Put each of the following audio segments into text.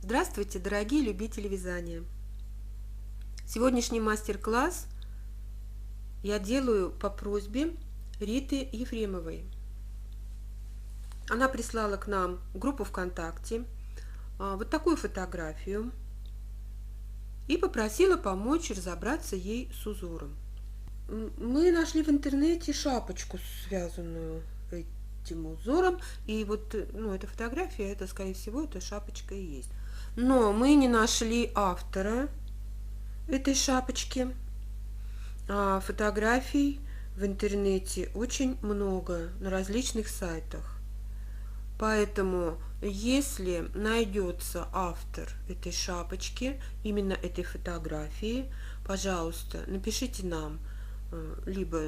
Здравствуйте, дорогие любители вязания! Сегодняшний мастер-класс я делаю по просьбе Риты Ефремовой. Она прислала к нам в группу ВКонтакте вот такую фотографию и попросила помочь разобраться ей с узором. Мы нашли в интернете шапочку, связанную этим узором, и вот эта фотография, это, скорее всего, эта шапочка и есть. Но мы не нашли автора этой шапочки. Фотографий в интернете очень много на различных сайтах. Поэтому, если найдется автор этой шапочки, именно этой фотографии, пожалуйста, напишите нам либо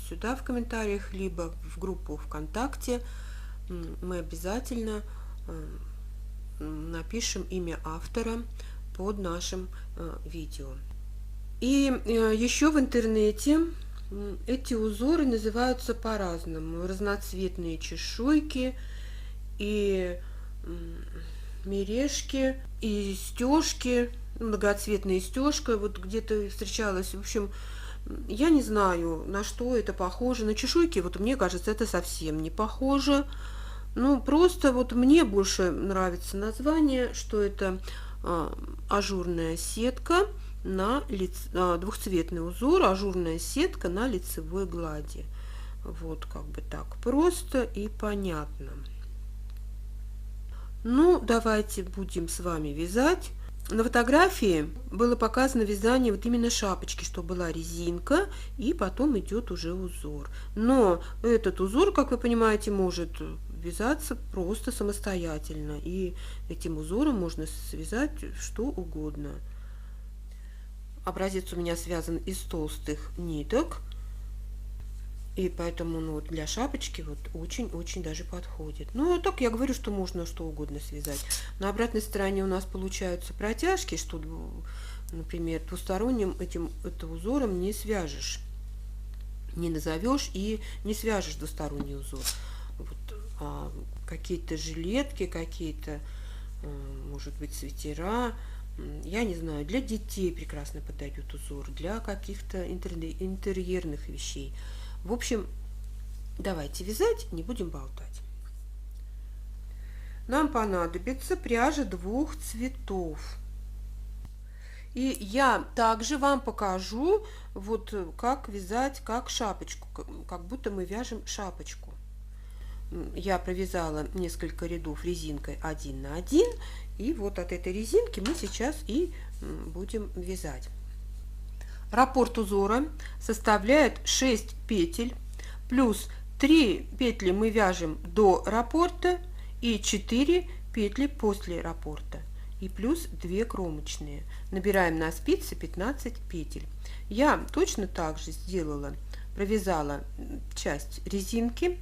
сюда в комментариях, либо в группу ВКонтакте. Мы обязательно напишем имя автора под нашим видео. И еще в интернете эти узоры называются по-разному. Разноцветные чешуйки, и мережки, и стежки, многоцветная стежка. Вот где-то встречалась. В общем, я не знаю, на что это похоже. На чешуйки, вот мне кажется, это совсем не похоже. Ну, просто вот мне больше нравится название, что это ажурная сетка на двухцветный узор, ажурная сетка на лицевой глади. Вот как бы так просто и понятно. Ну, давайте будем с вами вязать. На фотографии было показано вязание вот именно шапочки, что была резинка, и потом идет уже узор. Но этот узор, как вы понимаете, может вязаться просто самостоятельно, и этим узором можно связать что угодно. Образец у меня связан из толстых ниток, и поэтому для шапочки вот очень-очень даже подходит. Ну, так я говорю, что можно что угодно связать. На обратной стороне у нас получаются протяжки, что, например, двусторонним этим узором не свяжешь, не назовешь и не свяжешь двусторонний узор. Вот, какие-то жилетки, какие-то, может быть, свитера, я не знаю, для детей прекрасно подойдет узор, для каких-то интерьерных вещей. В общем, давайте вязать, не будем болтать. Нам понадобится пряжа двух цветов. И я также вам покажу, вот как вязать, как шапочку, как будто мы вяжем шапочку. Я провязала несколько рядов резинкой 1 на 1, и вот от этой резинки мы сейчас и будем вязать. Раппорт узора составляет 6 петель, плюс 3 петли мы вяжем до раппорта и 4 петли после раппорта, и плюс 2 кромочные. Набираем на спице 15 петель. Я точно так же сделала, провязала часть резинки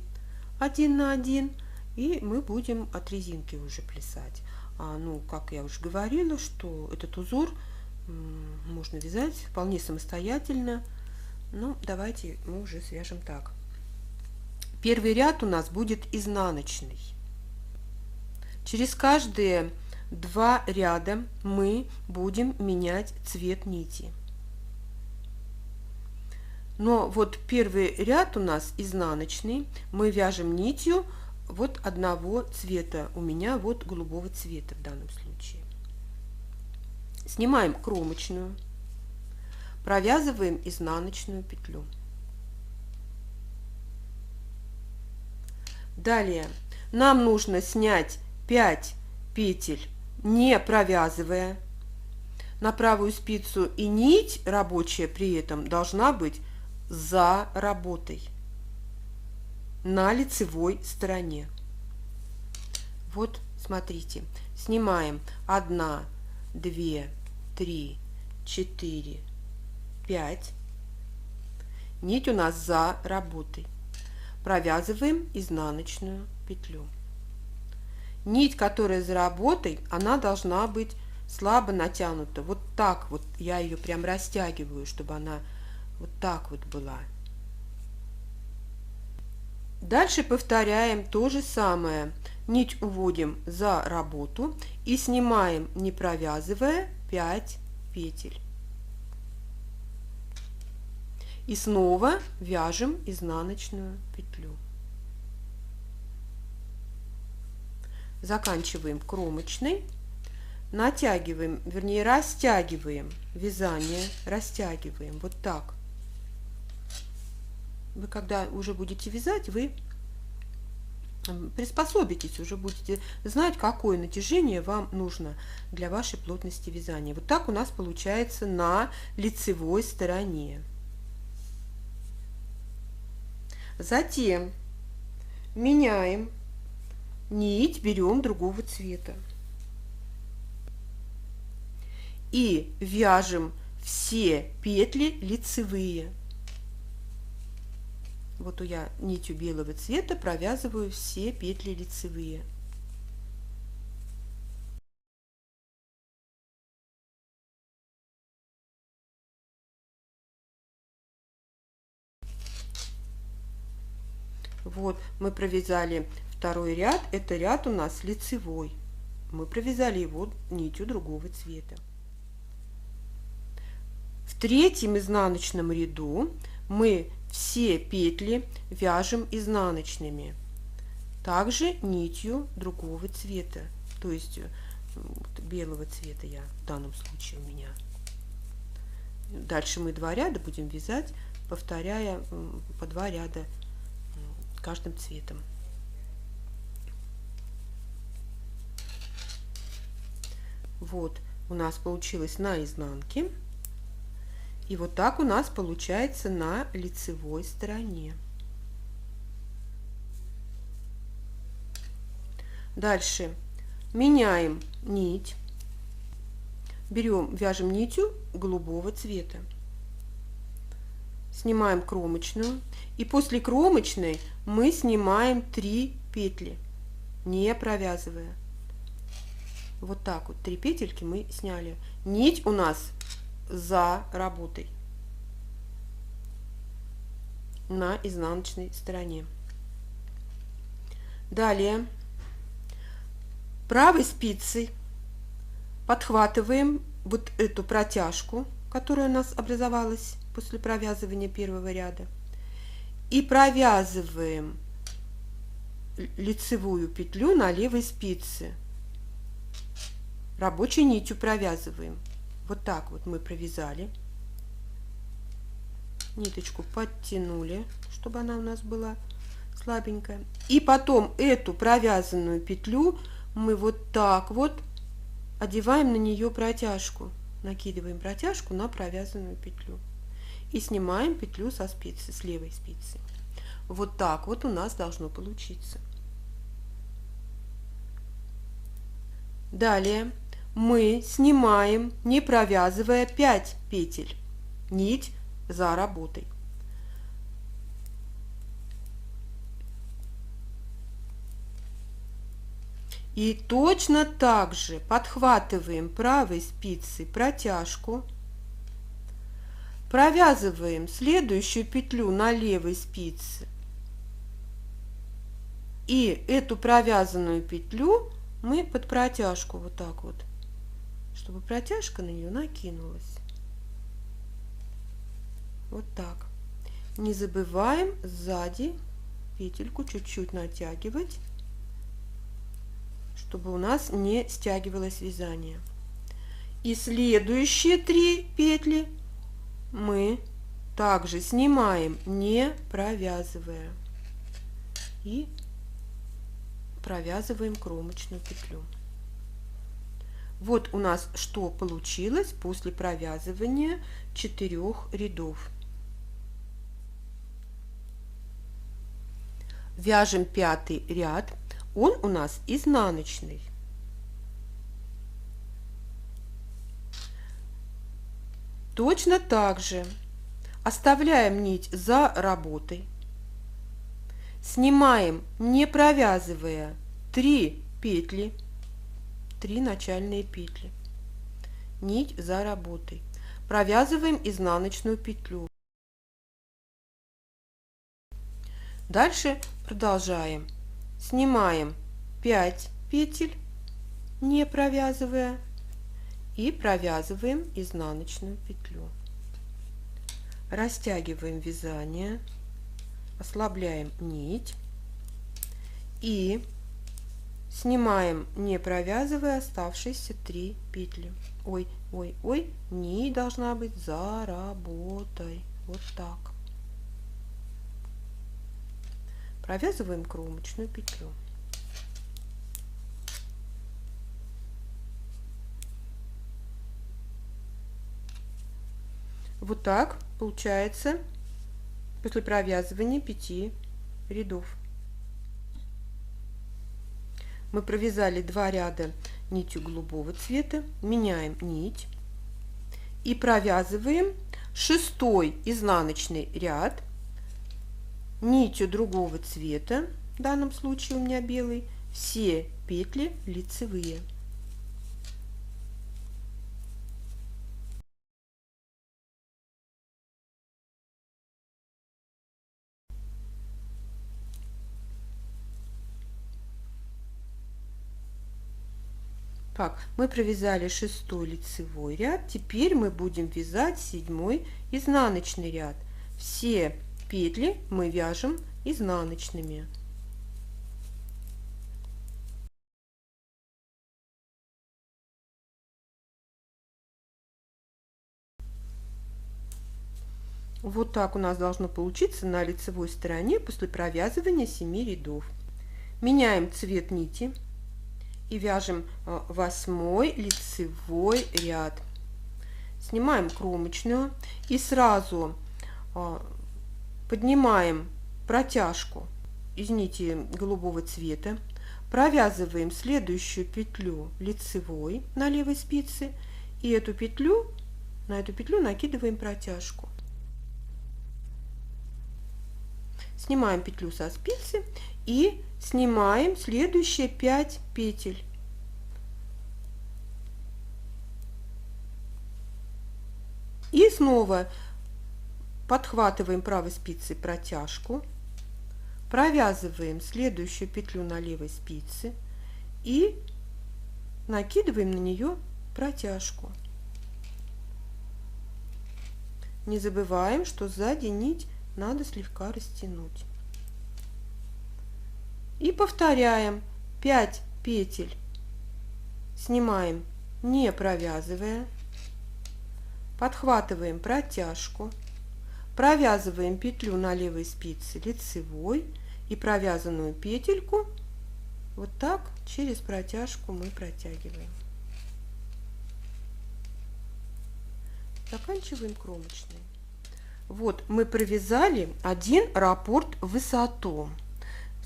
1 на 1, и мы будем от резинки уже плясать. Как я уже говорила, что этот узор можно вязать вполне самостоятельно. Ну, давайте мы уже свяжем так. Первый ряд у нас будет изнаночный. Через каждые 2 ряда мы будем менять цвет нити. Но вот первый ряд у нас изнаночный, мы вяжем нитью вот одного цвета, у меня вот голубого цвета в данном случае. Снимаем кромочную, провязываем изнаночную петлю. Далее нам нужно снять 5 петель, не провязывая. На правую спицу и нить рабочая при этом должна быть за работой на лицевой стороне. Вот смотрите, снимаем 1, 2, 3, 4, 5. Нить у нас за работой. Провязываем изнаночную петлю. Нить, которая за работой, она должна быть слабо натянута. Вот так вот я ее прям растягиваю, чтобы она вот так вот была. Дальше повторяем то же самое. нить уводим за работу и снимаем, не провязывая, 5 петель. И снова вяжем изнаночную петлю. Заканчиваем кромочной, натягиваем, вернее растягиваем вязание, растягиваем вот так. Вы когда уже будете вязать, вы приспособитесь, уже будете знать, какое натяжение вам нужно для вашей плотности вязания. Вот так у нас получается на лицевой стороне. Затем меняем нить, берем другого цвета и вяжем все петли лицевые. Вот я нитью белого цвета провязываю все петли лицевые. Вот мы провязали второй ряд, это ряд у нас лицевой. Мы провязали его нитью другого цвета. В третьем изнаночном ряду мы все петли вяжем изнаночными, также нитью другого цвета, то есть белого цвета я в данном случае у меня. Дальше мы 2 ряда будем вязать, повторяя по 2 ряда каждым цветом. Вот у нас получилось на изнанке. И вот так у нас получается на лицевой стороне. Дальше меняем нить. Берем, вяжем нитью голубого цвета. Снимаем кромочную. И после кромочной мы снимаем 3 петли, не провязывая. Вот так вот 3 петельки мы сняли. Нить у нас за работой на изнаночной стороне. Далее правой спицей подхватываем вот эту протяжку, которая у нас образовалась после провязывания первого ряда, и провязываем лицевую петлю на левой спице. Рабочей нитью провязываем. Вот так вот мы провязали, ниточку подтянули, чтобы она у нас была слабенькая, и потом эту провязанную петлю мы вот так вот одеваем на нее протяжку, накидываем протяжку на провязанную петлю и снимаем петлю со спицы, с левой спицы. Вот так вот у нас должно получиться. Далее мы снимаем, не провязывая, 5 петель, нить за работой. И точно так же подхватываем правой спицей протяжку, провязываем следующую петлю на левой спице и эту провязанную петлю мы под протяжку вот так вот, чтобы протяжка на нее накинулась. Вот так. Не забываем сзади петельку чуть-чуть натягивать, чтобы у нас не стягивалось вязание. И следующие 3 петли мы также снимаем, не провязывая, и провязываем кромочную петлю. Вот у нас что получилось после провязывания 4 рядов. Вяжем 5-й ряд, он у нас изнаночный. Точно так же оставляем нить за работой, снимаем, не провязывая, 3 петли, 3 начальные петли, нить за работой, провязываем изнаночную петлю. Дальше продолжаем, снимаем 5 петель, не провязывая, и провязываем изнаночную петлю. Растягиваем вязание, ослабляем нить и снимаем, не провязывая, оставшиеся 3 петли. Ой, ой, ой, нить должна быть за работой. Вот так. Провязываем кромочную петлю. Вот так получается после провязывания 5 рядов. Мы провязали 2 ряда нитью голубого цвета, меняем нить и провязываем 6-й изнаночный ряд нитью другого цвета, в данном случае у меня белый, все петли лицевые. Так, мы провязали 6-й лицевой ряд, теперь мы будем вязать 7-й изнаночный ряд. Все петли мы вяжем изнаночными. Вот так у нас должно получиться на лицевой стороне после провязывания 7 рядов. Меняем цвет нити и вяжем 8-й лицевой ряд. Снимаем кромочную и сразу поднимаем протяжку из нити голубого цвета, провязываем следующую петлю лицевой на левой спице и на эту петлю накидываем протяжку. Снимаем петлю со спицы и снимаем следующие 5 петель. И снова подхватываем правой спицей протяжку, провязываем следующую петлю на левой спице и накидываем на нее протяжку. Не забываем, что сзади нить надо слегка растянуть. И повторяем 5 петель, снимаем, не провязывая, подхватываем протяжку, провязываем петлю на левой спице лицевой и провязанную петельку вот так через протяжку мы протягиваем. Заканчиваем кромочной. Вот мы провязали 1 раппорт в высоту.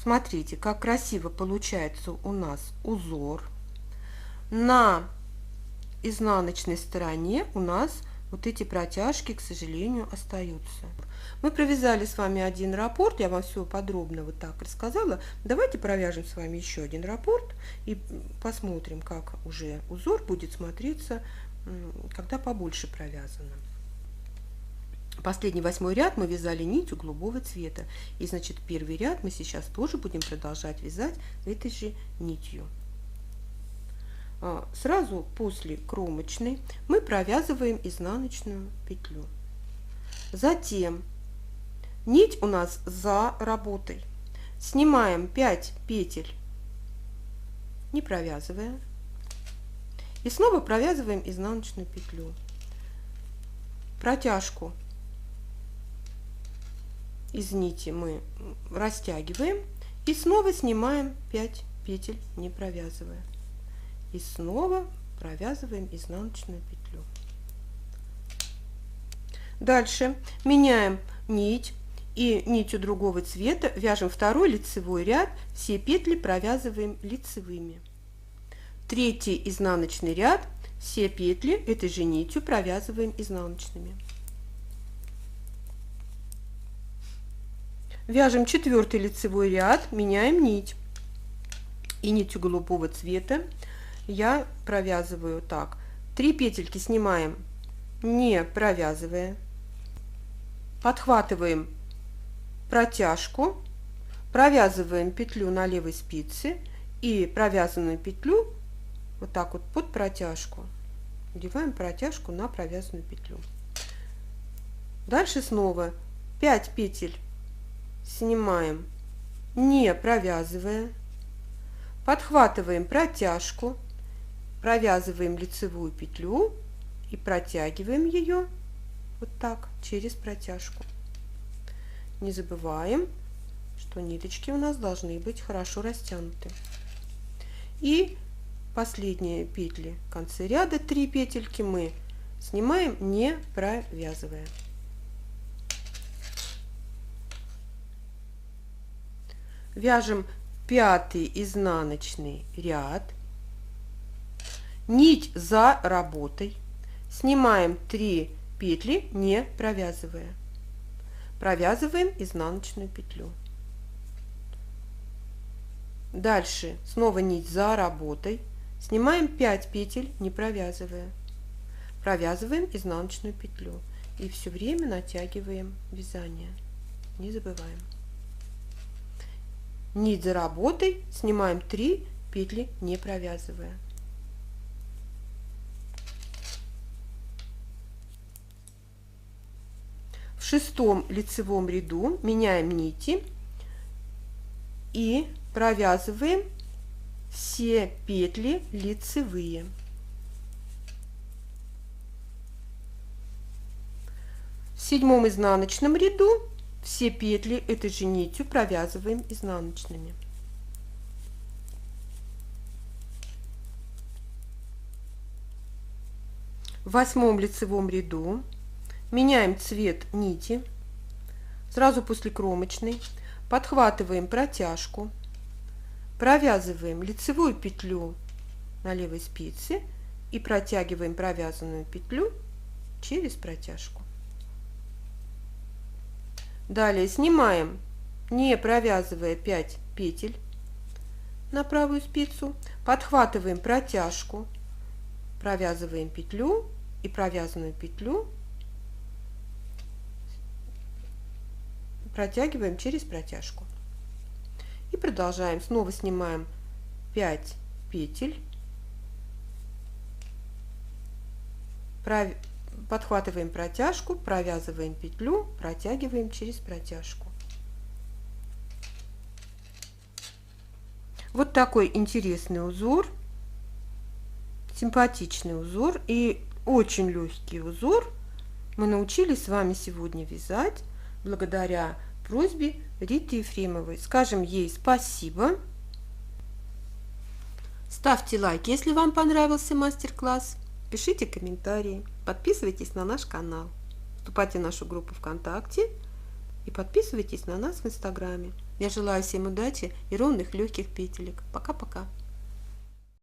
Смотрите, как красиво получается у нас узор. На изнаночной стороне у нас вот эти протяжки, к сожалению, остаются. Мы провязали с вами 1 раппорт, я вам все подробно вот так рассказала. Давайте провяжем с вами еще 1 раппорт и посмотрим, как уже узор будет смотреться, когда побольше провязано. Последний 8-й ряд мы вязали нитью голубого цвета. И значит, первый ряд мы сейчас тоже будем продолжать вязать этой же нитью. Сразу после кромочной мы провязываем изнаночную петлю. Затем нить у нас за работой. Снимаем 5 петель, не провязывая. И снова провязываем изнаночную петлю. Протяжку из нити мы растягиваем и снова снимаем 5 петель, не провязывая. И снова провязываем изнаночную петлю. Дальше меняем нить и нитью другого цвета вяжем 2-й лицевой ряд, все петли провязываем лицевыми. 3-й изнаночный ряд, все петли этой же нитью провязываем изнаночными. Вяжем 4-й лицевой ряд, меняем нить. И нитью голубого цвета я провязываю так. 3 петельки снимаем, не провязывая. Подхватываем протяжку, провязываем петлю на левой спице и провязанную петлю вот так вот под протяжку. Надеваем протяжку на провязанную петлю. Дальше снова 5 петель снимаем, не провязывая. Подхватываем протяжку, провязываем лицевую петлю и протягиваем ее вот так через протяжку. Не забываем, что ниточки у нас должны быть хорошо растянуты. И последние петли в конце ряда, 3 петельки, мы снимаем, не провязывая. Вяжем 5-й изнаночный ряд, нить за работой, снимаем 3 петли, не провязывая, провязываем изнаночную петлю. Дальше снова нить за работой, снимаем 5 петель, не провязывая, провязываем изнаночную петлю и все время натягиваем вязание, не забываем. Нить за работой, снимаем 3 петли, не провязывая. В 6-м лицевом ряду меняем нити и провязываем все петли лицевые. В 7-м изнаночном ряду все петли этой же нитью провязываем изнаночными. В 8-м лицевом ряду меняем цвет нити, сразу после кромочной, подхватываем протяжку, провязываем лицевую петлю на левой спице и протягиваем провязанную петлю через протяжку. Далее снимаем, не провязывая 5 петель на правую спицу, подхватываем протяжку, провязываем петлю и провязанную петлю протягиваем через протяжку. И продолжаем. Снова снимаем 5 петель, подхватываем протяжку, провязываем петлю, протягиваем через протяжку. Вот такой интересный узор, симпатичный узор и очень легкий узор мы научились с вами сегодня вязать благодаря просьбе Риты Ефремовой. Скажем ей спасибо. Ставьте лайк, если вам понравился мастер-класс. Пишите комментарии, подписывайтесь на наш канал, вступайте в нашу группу ВКонтакте и подписывайтесь на нас в Инстаграме. Я желаю всем удачи и ровных легких петелек. Пока-пока.